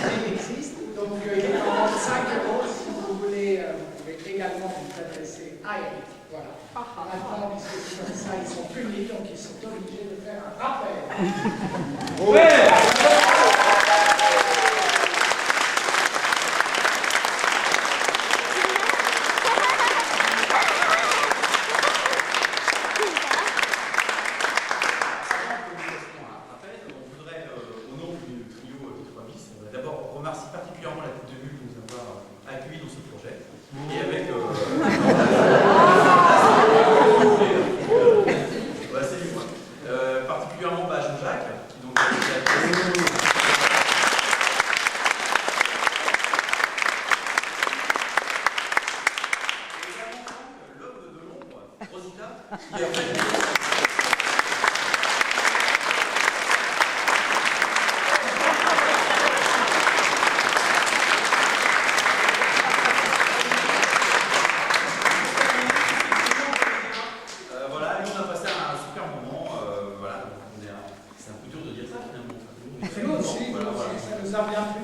Il existe, donc il est en vente 5 €. Si vous voulez, vous pouvez également vous adresser à Eric. Voilà. Maintenant, puisque c'est comme ça, ils sont punis, donc ils sont obligés de faire un rappel.
Ouais.
Remercie particulièrement la tête de mule de nous avoir accueillis dans ce projet. Et avec. Voilà, c'est du point. Particulièrement Jean-Jacques, qui donc. L'homme de l'ombre, Rosita, qui a fait.
Ça nous a bien plu.